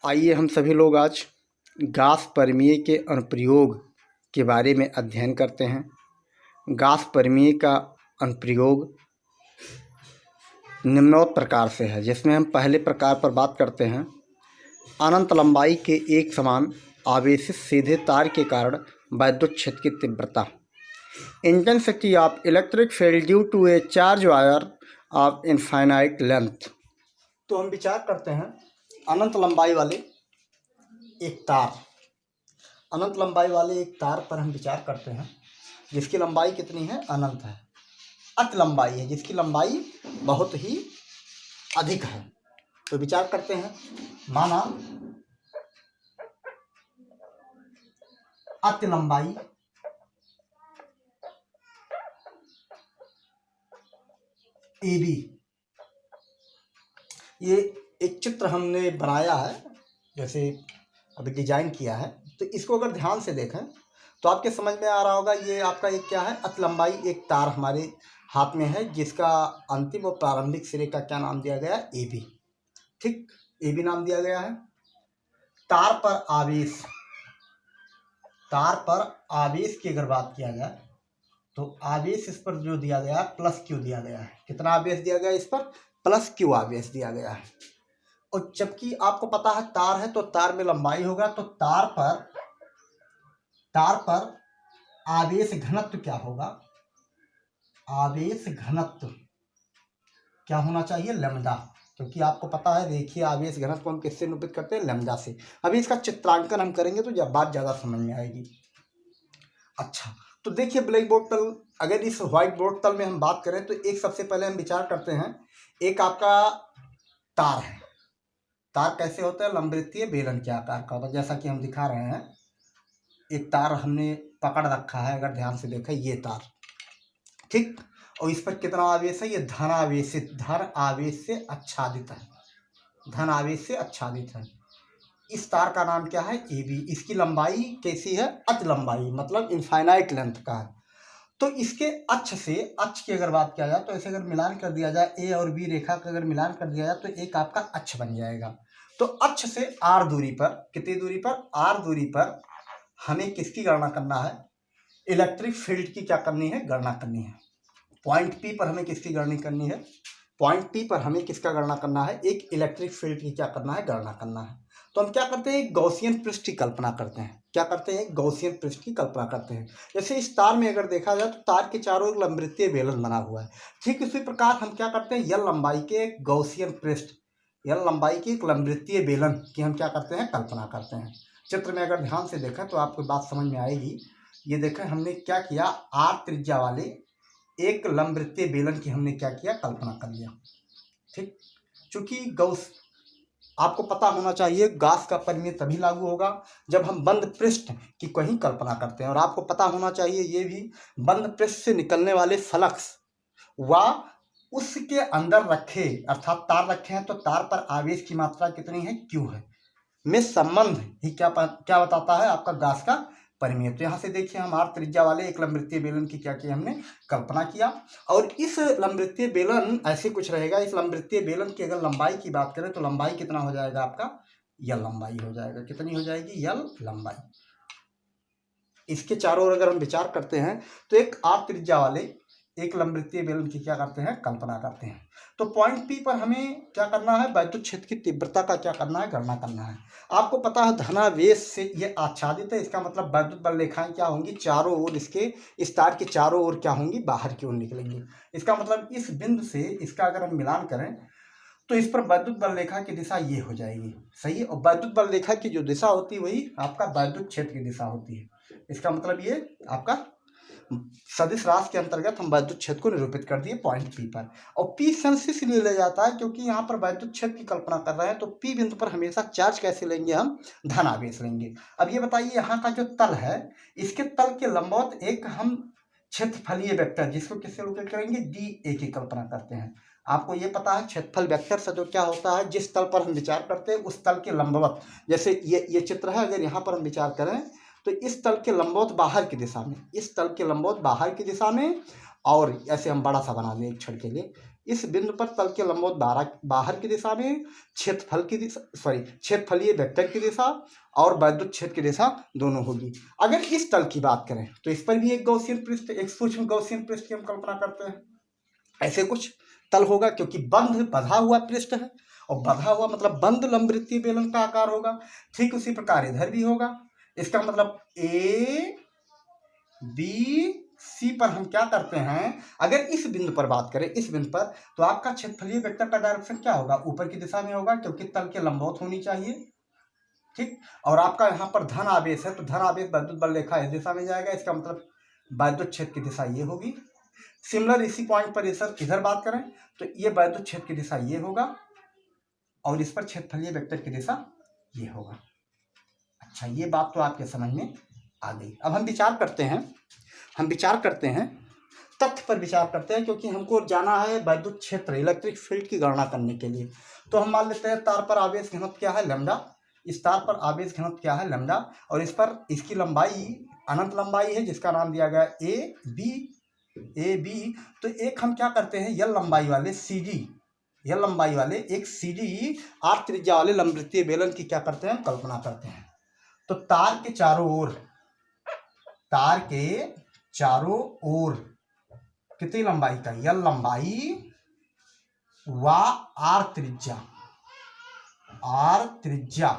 आइए हम सभी लोग आज गास परमीय के अनुप्रयोग के बारे में अध्ययन करते हैं। गास परमीय का अनुप्रयोग निम्नोक्त प्रकार से है, जिसमें हम पहले प्रकार पर बात करते हैं। अनंत लंबाई के एक समान आवेशित सीधे तार के कारण वैद्युत क्षेत्र की तीव्रता, intensity of electric field due to a charge wire of infinite length. तो हम विचार करते हैं अनंत लंबाई वाले एक तार, अनंत लंबाई वाले एक तार पर हम विचार करते हैं जिसकी लंबाई कितनी है, अनंत है। अत लंबाई है जिसकी लंबाई बहुत ही अधिक है। तो विचार करते हैं, माना अत लंबाई AB, ये एक चित्र हमने बनाया है, जैसे अभी डिजाइन किया है। तो इसको अगर ध्यान से देखें तो आपके समझ में आ रहा होगा, ये आपका एक क्या है, अत लंबाई एक तार हमारे हाथ में है जिसका अंतिम और प्रारंभिक सिरे का क्या नाम दिया गया है, AB। ठीक, AB नाम दिया गया है। तार पर आवेश, तार पर आवेश की अगर बात किया जाए तो आवेश इस पर जो दिया गया है प्लस क्यू दिया गया है। कितना आवेश दिया गया है इस पर, प्लस क्यू आवेश दिया गया है। और जबकि आपको पता है तार है तो तार में लंबाई होगा, तो तार पर आवेश घनत्व क्या होगा, आवेश घनत्व क्या होना चाहिए, लैम्डा। क्योंकि आपको पता है, देखिए आवेश घनत्व को हम किससे निरूपित करते हैं, लैम्डा से। अभी इसका चित्रांकन हम करेंगे तो जब बात ज़्यादा समझ में आएगी। अच्छा, तो देखिए ब्लैक बोर्ड तल, अगर इस व्हाइट बोर्ड तल में हम बात करें तो एक सबसे पहले हम विचार करते हैं, एक आपका तार है। तार कैसे होता है, लंबवृत्तीय बेलन के आकार का होता है, जैसा कि हम दिखा रहे हैं। एक तार हमने पकड़ रखा है, अगर ध्यान से देखें ये तार, ठीक। और इस पर कितना आवेश है, ये धन आवेशित, धन आवेश से आच्छादित है, धन आवेश से आच्छादित है। इस तार का नाम क्या है, AB। इसकी लंबाई कैसी है, अच लंबाई, मतलब इनफाइनाइट लेंथ का है। तो इसके अक्ष से, अक्ष की अगर बात किया जाए तो ऐसे अगर मिलान कर दिया जाए, A और B रेखा का अगर मिलान कर दिया जाए तो एक आपका अक्ष बन जाएगा। तो अक्ष से R दूरी पर, कितनी दूरी पर, R दूरी पर हमें किसकी गणना करना है, इलेक्ट्रिक फील्ड की क्या करनी है, गणना करनी है। पॉइंट P पर हमें किसकी गणना करनी है, पॉइंट P पर हमें किसका गणना करना है, एक इलेक्ट्रिक फील्ड की क्या करना है, गणना करना है। तो हम क्या करते हैं, एक गॉसियन पृष्ठ की कल्पना करते हैं। क्या करते हैं, एक गॉसियन पृष्ठ की कल्पना करते हैं। जैसे इस तार में अगर देखा जाए तो तार के चारों ओर लंबवृत्तीय बेलन बना हुआ है। ठीक इसी प्रकार हम क्या करते हैं, यल लंबाई के एक गॉसियन पृष्ठ, यल लंबाई की एक लंबवृत्तीय बेलन की हम क्या करते हैं, कल्पना करते हैं। चित्र में अगर ध्यान से देखें तो आपको बात समझ में आएगी। ये देखें हमने क्या किया, R त्रिज्या वाले एक लंबवृत्तीय बेलन की हमने क्या किया, कल्पना कर लिया। ठीक, चूंकि गौस, आपको पता होना चाहिए गास का परिमेय तभी लागू होगा जब हम बंद पृष्ठ की कहीं कल्पना करते हैं। और आपको पता होना चाहिए ये भी, बंद पृष्ठ से निकलने वाले फ्लक्स व उसके अंदर रखे, अर्थात तार रखे हैं तो तार पर आवेश की मात्रा कितनी है, Q है, में संबंध ही क्या बताता है, आपका गास का परिमेय। तो यहाँ से देखिए हम R त्रिज्या वाले एक लंबवृत्तीय बेलन की क्या किया, हमने कल्पना किया। और इस लंबवृत्तीय बेलन ऐसे कुछ रहेगा। इस लंबवृत्तीय बेलन की अगर लंबाई की बात करें तो लंबाई कितना हो जाएगा आपका, यल लंबाई हो जाएगा। कितनी हो जाएगी, यल लंबाई। इसके चारों ओर अगर हम विचार करते हैं तो एक R त्रिज्या वाले एक लंबवृत्तीय बेलन की क्या करते हैं, कल्पना करते हैं। तो पॉइंट P पर हमें क्या करना है, वैद्युत क्षेत्र की तीव्रता का क्या करना है, गणना करना है। आपको पता है धनावेश से ये आच्छादित है, इसका मतलब वैद्युत बल रेखाएं क्या होंगी, चारों ओर, इसके इस तार के चारों ओर क्या होंगी, बाहर की ओर निकलेंगी। इसका मतलब इस बिंदु से इसका अगर हम मिलान करें तो इस पर वैद्युत बल रेखा की दिशा ये हो जाएगी, सही है। और वैद्युत बल रेखा की जो दिशा होती है वही आपका वैद्युत क्षेत्र की दिशा होती है। इसका मतलब ये आपका सदिश राशि के अंतर्गत हम वैद्युत क्षेत्र को निरूपित कर दिए पॉइंट P पर। और P सेंस इसलिए ले जाता है क्योंकि यहाँ पर वैद्युत क्षेत्र की कल्पना कर रहे हैं, तो P बिंदु पर हमेशा चार्ज कैसे लेंगे, हम धन आवेश लेंगे। अब ये बताइए, यहाँ का जो तल है, इसके तल के लंबवत एक हम क्षेत्रफलीय वेक्टर, जिसको किससे निरूपित करेंगे, DA की कल्पना करते हैं। आपको ये पता है क्षेत्रफल वेक्टर से जो क्या होता है, जिस तल पर हम विचार करते हैं उस तल के लंबवत, जैसे ये चित्र है, अगर यहाँ पर हम विचार करें तो इस तल के लंबवत बाहर की दिशा में, इस तल के लंबवत बाहर की दिशा में, और ऐसे हम बड़ा सा बना दें एक क्षण के लिए, इस बिंदु पर तल के लंबवत बाहर की दिशा में, क्षेत्रफलीय वेक्टर की दिशा और वैद्युत क्षेत्र की दिशा दोनों होगी। अगर इस तल की बात करें तो इस पर भी एक गॉसियन पृष्ठ, एक सूक्ष्म गॉसियन पृष्ठ की हम कल्पना करते हैं। ऐसे कुछ तल होगा क्योंकि बंधा हुआ पृष्ठ है, और बंधा हुआ मतलब बंद लंबवृत्तीय बेलन का आकार होगा। ठीक उसी प्रकार इधर भी होगा। इसका मतलब ए बी सी पर हम क्या करते हैं, अगर इस बिंदु पर बात करें, इस बिंदु पर, तो आपका क्षेत्रफलीय वेक्टर का डायरेक्शन क्या होगा, ऊपर की दिशा में होगा क्योंकि तल के लंबवत होनी चाहिए। ठीक, और आपका यहाँ पर धन आवेश है तो धन आवेश वैद्युत बल रेखा इस दिशा में जाएगा, इसका मतलब वैद्युत क्षेत्र की दिशा ये होगी। सिमिलर इसी पॉइंट पर इधर बात करें तो ये वैद्युत क्षेत्र की दिशा ये होगा और इस पर क्षेत्रफलीय वेक्टर की दिशा ये होगा। अच्छा, ये बात तो आपके समझ में आ गई। अब हम विचार करते हैं तथ्य पर विचार करते हैं, क्योंकि हमको जाना है वैद्युत क्षेत्र, इलेक्ट्रिक फील्ड की गणना करने के लिए। तो हम मान लेते हैं तार पर आवेश घनत्व क्या है, लैम्डा। इस तार पर आवेश घनत्व क्या है, लैम्डा, और इस पर इसकी लंबाई अनंत लंबाई है जिसका नाम दिया गया ए बी। तो एक हम क्या करते हैं, यल लंबाई वाले एक सीडी आर त्रिज्या वाले लंबवृत्तीय बेलन की क्या करते हैं, कल्पना करते हैं। तो तार के चारों ओर कितनी लंबाई का, यल लंबाई व आर त्रिज्या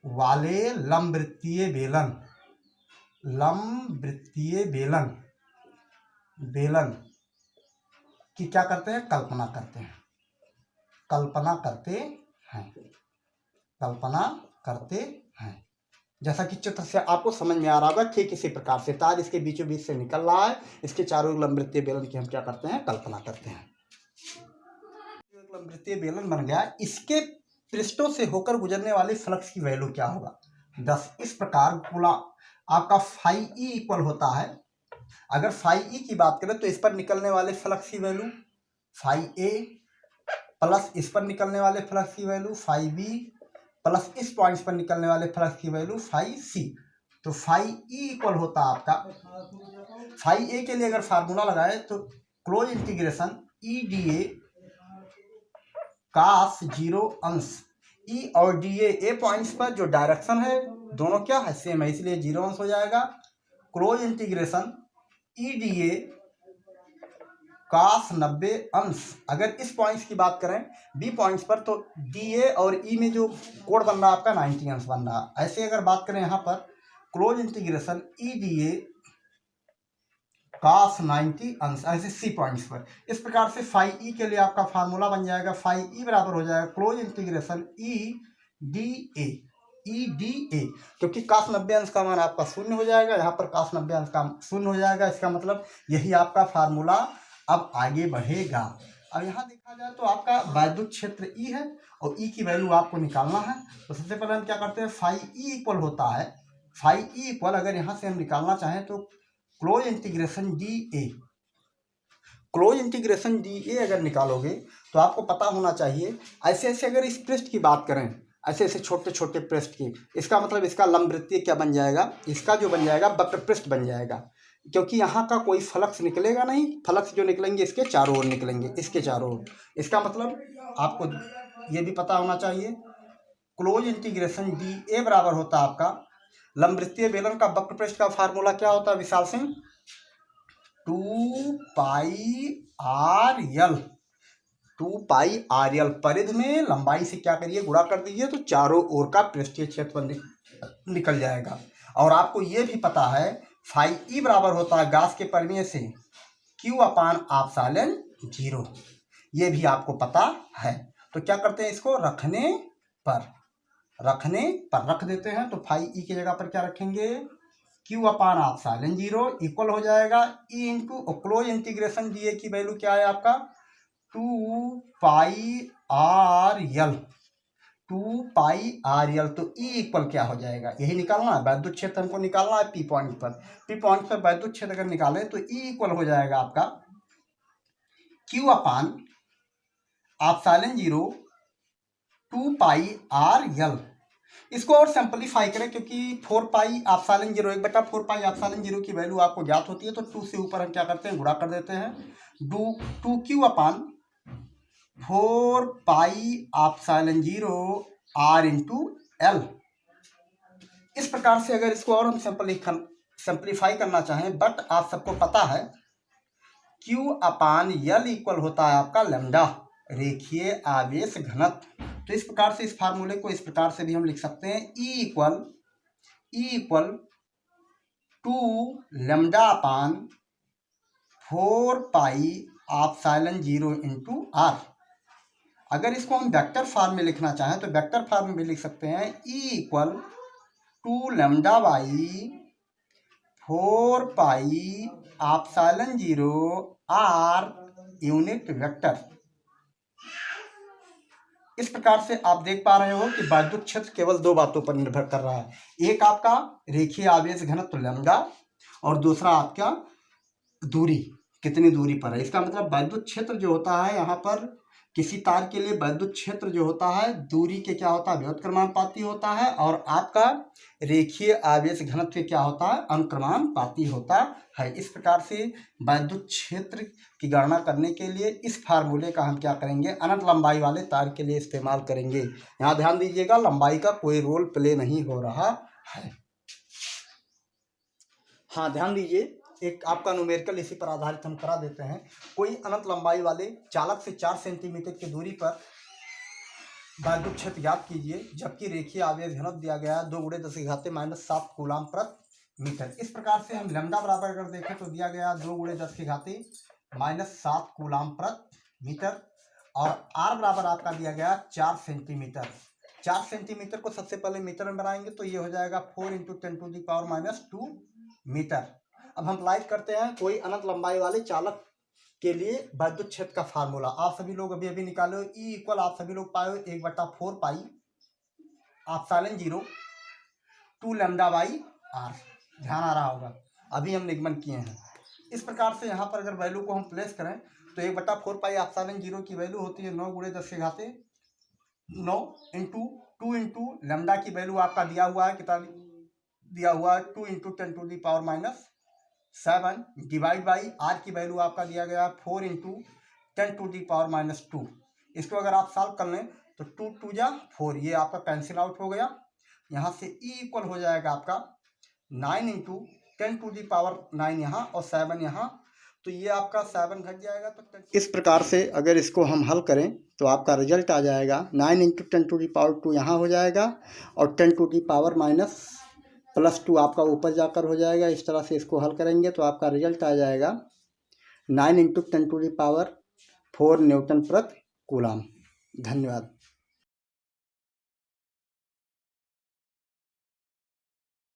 वाले लंबवृत्तीय बेलन की क्या करते हैं, कल्पना करते हैं। जैसा कि चित्र से आपको समझ में आ रहा होगा, ठीक इसी प्रकार से तार इसके बीचों बीच से निकल रहा है, इसके चारों लंबवृत्तीय बेलन की हम क्या करते हैं, कल्पना करते हैं। एक लंबवृत्तीय बेलन बन गया, इसके पृष्ठों से होकर गुजरने वाले फ्लक्स की वैल्यू क्या होगा, 10। इस प्रकार पूरा आपका फाई ई इक्वल होता है। अगर फाई ई की बात करें तो इस पर निकलने वाले फ्लक्स की वैल्यू फाई ए प्लस इस पर निकलने वाले फ्लक्स की वैल्यू फाई बी प्लस इस पॉइंट्स पर निकलने वाले फ्लक्स की वैल्यू फाई सी। तो फाई ई इक्वल होता है आपका, फाई ए के लिए अगर फार्मूला लगाए तो close integration E D A cos 0 अंश ई और डी ए पॉइंट्स पर जो डायरेक्शन है दोनों क्या है, सेम है, इसलिए 0 अंश हो जाएगा। Close integration E D A cos 90 अंश, अगर इस पॉइंट्स की बात करें बी पॉइंट्स पर तो डी ए और ई में जो कोण बन रहा है आपका 90 अंश बन रहा है। ऐसे अगर बात करें यहाँ पर close integration E D A cos 90 अंश, ऐसे सी पॉइंट्स पर। इस प्रकार से फाई ई के लिए आपका फार्मूला बन जाएगा, फाई ई बराबर हो जाएगा क्लोज इंटीग्रेशन ई डी ए, क्योंकि कास 90 अंश का मान आपका 0 हो जाएगा, यहाँ पर कास 90 अंश का 0 हो जाएगा। इसका मतलब यही आपका फार्मूला अब आगे बढ़ेगा। अब यहाँ देखा जाए तो आपका वैद्युत क्षेत्र ई है और ई की वैल्यू आपको निकालना है। तो सबसे पहले हम क्या करते हैं, फाई ई इक्वल होता है, फाई ई इक्वल अगर यहाँ से हम निकालना चाहें तो क्लोज इंटीग्रेशन डी ए अगर निकालोगे तो आपको पता होना चाहिए, ऐसे ऐसे अगर इस पृष्ठ की बात करें, ऐसे ऐसे छोटे छोटे पृष्ठ की, इसका मतलब इसका लंबवृत्तीय क्या बन जाएगा, इसका जो बन जाएगा वक्र पृष्ठ बन जाएगा, क्योंकि यहाँ का कोई फ्लक्स निकलेगा नहीं। फ्लक्स जो निकलेंगे इसके चारों ओर निकलेंगे, इसके चारों ओर। इसका मतलब आपको ये भी पता होना चाहिए, क्लोज इंटीग्रेशन डी ए बराबर होता है आपका लंबवृत्तीय बेलन का वक्र पृष्ठ का फार्मूला क्या होता है विशाल सिंह, 2 पाई आर यल। परिधि में लंबाई से क्या करिए, गुणा कर दीजिए तो चारों ओर का पृष्ठीय क्षेत्रफल निकल जाएगा। और आपको ये भी पता है फाई ई बराबर होता है गॉस के प्रमेय से Q अपान एप्सिलॉन 0, ये भी आपको पता है। तो क्या करते हैं, इसको रखने पर रख देते हैं। तो फाई ई की जगह पर क्या रखेंगे, Q अपान एप्सिलॉन 0 इक्वल हो जाएगा E into close integration D A की वैल्यू क्या है आपका 2 पाई आर यल। तो ई इक्वल क्या हो जाएगा, यही निकालना है, वैद्युत क्षेत्र हमको निकालना है पी पॉइंट पर वैद्युत क्षेत्र अगर निकालें तो ई इक्वल हो जाएगा आपका Q upon epsilon 0 2 pi R यल। इसको और सिंपलीफाई करें, क्योंकि 4 पाई एप्सिलॉन 0 1/4 पाई एप्सिलॉन 0 की वैल्यू आपको ज्ञात होती है, तो 2 से ऊपर हम क्या करते हैं, गुणा कर देते हैं। Two q upon 4 pi epsilon 0 r into l. इस प्रकार से अगर इसको और हम सिंपलीफाई करना चाहें, बट आप सबको पता है Q अपान L इक्वल होता है आपका लैम्डा, रेखीय आवेश घनत्व। तो इस प्रकार से इस फार्मूले को इस प्रकार से भी हम लिख सकते हैं, E equal to lambda upon 4 pi epsilon 0 into r. अगर इसको हम वेक्टर फॉर्म में लिखना चाहें तो वेक्टर फॉर्म में भी लिख सकते हैं, E equal to lambda by 4 pi epsilon 0 r unit vector. इस प्रकार से आप देख पा रहे हो कि वैद्युत क्षेत्र केवल दो बातों पर निर्भर कर रहा है, एक आपका रेखीय आवेश घनत्व लैम्डा और दूसरा आपका दूरी, कितनी दूरी पर है। इसका मतलब वैद्युत क्षेत्र जो होता है यहाँ पर किसी तार के लिए वैद्युत क्षेत्र जो होता है दूरी के क्या होता है, व्युत्क्रमानुपाती होता है, और आपका रेखीय आवेश घनत्व क्या होता है, अनुक्रमानुपाती होता है। इस प्रकार से वैद्युत क्षेत्र की गणना करने के लिए इस फार्मूले का हम क्या करेंगे, अनंत लंबाई वाले तार के लिए इस्तेमाल करेंगे। यहाँ ध्यान दीजिएगा, लंबाई का कोई रोल प्ले नहीं हो रहा है। हाँ ध्यान दीजिए, एक आपका न्यूमेरिकल इसी पर आधारित हम करा देते हैं। कोई अनंत लंबाई वाले चालक से 4 सेंटीमीटर की दूरी पर वैद्युत क्षेत्र ज्ञात कीजिए, जबकि रेखीय आवेश घनत्व दिया गया है 2 × 10⁻⁷ कूलाम प्रति मीटर। इस प्रकार से हम लैम्डा बराबर अगर देखें तो दिया गया 2 × 10⁻⁷ कूलाम प्रति मीटर, और आर बराबर आपका दिया गया 4 सेंटीमीटर। 4 सेंटीमीटर को सबसे पहले मीटर में बनाएंगे तो ये हो जाएगा 4 × 10⁻²⁻² मीटर। अब हम लाइक करते हैं कोई अनंत लंबाई वाले चालक के लिए वैद्युत क्षेत्र का फार्मूला। आप सभी लोग अभी निकालो, E इक्वल आप सभी लोग पाए 1/4 pi epsilon 0 two lambda by r. ध्यान आ रहा होगा, अभी हम निगमन किए हैं। इस प्रकार से यहाँ पर अगर वैल्यू को हम प्लेस करें तो 1/4 पाई एप्सिलॉन 0 की वैल्यू होती है 9 × 10⁹ इंटू 2 इंटू लैम्डा की वैल्यू आपका दिया हुआ है, कितना दिया हुआ है 2 × 10⁻⁷ डिवाइड बाई आर की वैल्यू आपका दिया गया 4 × 10⁻²। इसको अगर आप सॉल्व कर लें तो 2 × 2 = 4, ये आपका कैंसिल आउट हो गया। यहाँ से E इक्वल हो जाएगा आपका 9 × 10⁻⁹ यहाँ और 7 यहाँ, तो ये आपका 7 घट जाएगा। तो इस प्रकार से अगर इसको हम हल करें तो आपका रिजल्ट आ जाएगा 9 × 10⁻² यहाँ हो जाएगा और 10⁻⁻+2 आपका ऊपर जाकर हो जाएगा। इस तरह से इसको हल करेंगे तो आपका रिजल्ट आ जाएगा 9 × 10⁻⁴ न्यूटन प्रति कूलाम। धन्यवाद।